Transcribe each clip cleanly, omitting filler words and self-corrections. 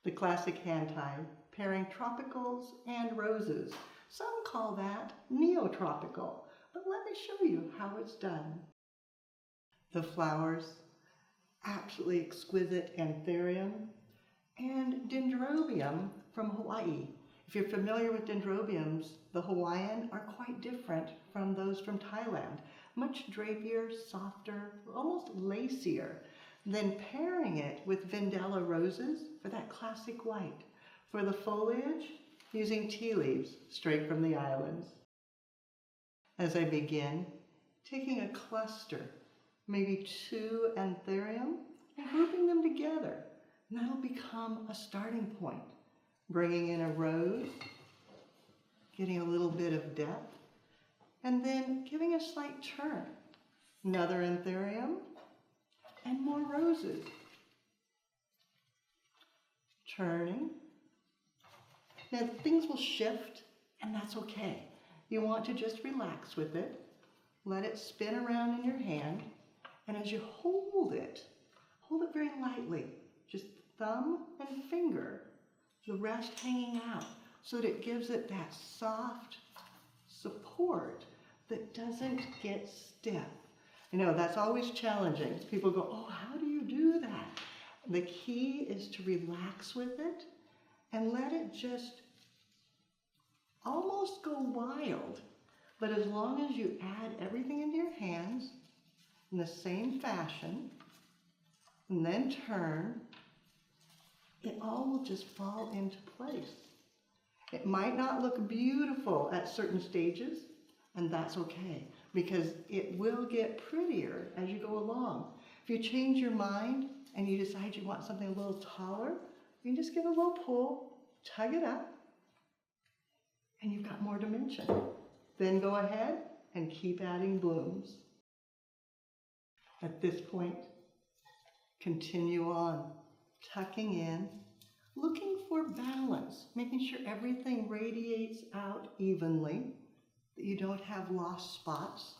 The classic hand tie, pairing tropicals and roses. Some call that Neotropical, but let me show you how it's done. The flowers, absolutely exquisite anthurium and dendrobium from Hawaii. If you're familiar with dendrobiums, the Hawaiian are quite different from those from Thailand. Much drapier, softer, almost lacier. Then pairing it with Vendela roses for that classic white. For the foliage, using tea leaves straight from the islands. As I begin, taking a cluster, maybe 2 anthurium, and grouping them together. And that'll become a starting point. Bringing in a rose, getting a little bit of depth, and then giving a slight turn. Another anthurium, and more roses. Turning. Now things will shift, and that's okay. You want to just relax with it. Let it spin around in your hand, and as you hold it very lightly. Just thumb and finger, the rest hanging out, so that it gives it that soft support that doesn't get stiff. You know, that's always challenging. People go, oh, how do you do that? The key is to relax with it and let it just almost go wild. But as long as you add everything into your hands in the same fashion, and then turn, it all will just fall into place. It might not look beautiful at certain stages, and that's okay, because it will get prettier as you go along. If you change your mind and you decide you want something a little taller, you can just give it a little pull, tug it up, and you've got more dimension. Then go ahead and keep adding blooms. At this point, continue on, tucking in, looking for balance, making sure everything radiates out evenly, that you don't have lost spots.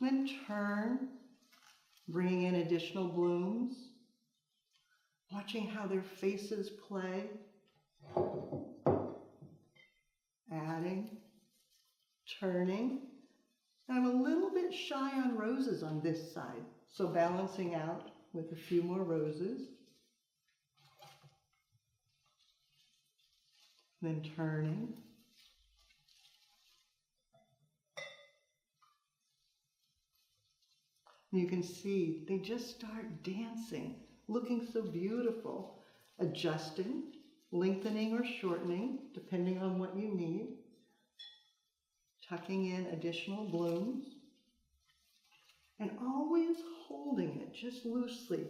Then turn, bringing in additional blooms, watching how their faces play, adding, turning. I'm a little bit shy on roses on this side, so balancing out with a few more roses. Then turning. And you can see they just start dancing, looking so beautiful, adjusting, lengthening or shortening, depending on what you need. Tucking in additional blooms. And always holding it just loosely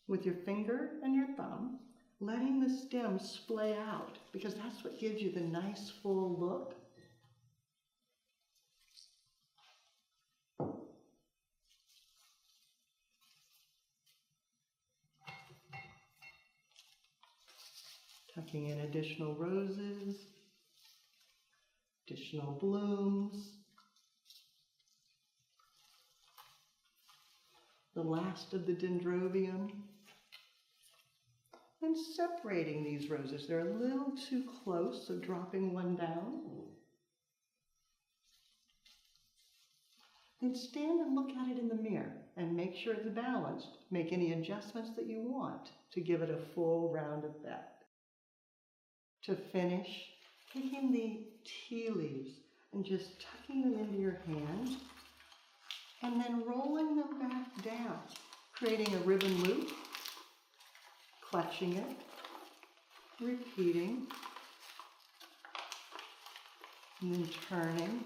with your finger and your thumb, letting the stem splay out, because that's what gives you the nice full look. Tucking in additional roses, additional blooms. The last of the dendrobium. And separating these roses. They're a little too close, so dropping one down. Then stand and look at it in the mirror and make sure it's balanced. Make any adjustments that you want to give it a full round effect. To finish, taking the tea leaves and just tucking them into your hand, and then rolling them back down, creating a ribbon loop, clutching it, repeating, and then turning.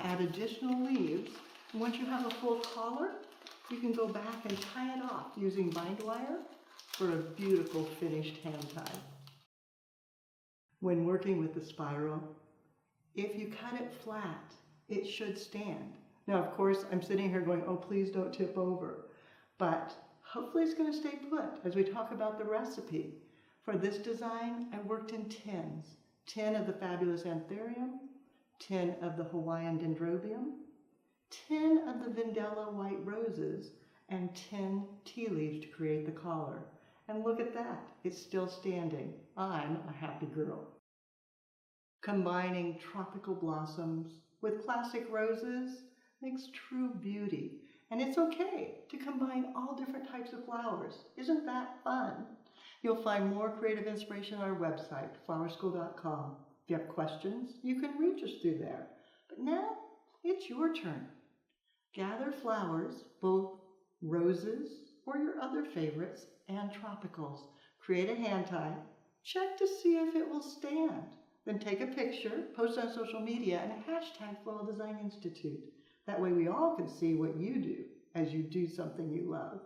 Add additional leaves. And once you have a full collar, you can go back and tie it off using bind wire for a beautiful finished hand tie. When working with the spiral, if you cut it flat, it should stand. Now, of course, I'm sitting here going, oh, please don't tip over. But hopefully it's going to stay put as we talk about the recipe. For this design, I worked in 10s. 10 of the fabulous anthurium, 10 of the Hawaiian dendrobium, 10 of the Vendela white roses, and 10 tea leaves to create the collar. And look at that, it's still standing. I'm a happy girl. Combining tropical blossoms with classic roses makes true beauty. And it's okay to combine all different types of flowers. Isn't that fun? You'll find more creative inspiration on our website, flowerschool.com. If you have questions, you can reach us through there. But now, it's your turn. Gather flowers, both roses or your other favorites, and tropicals. Create a hand tie. Check to see if it will stand. Then take a picture, post on social media, and hashtag Floral Design Institute. That way we all can see what you do as you do something you love.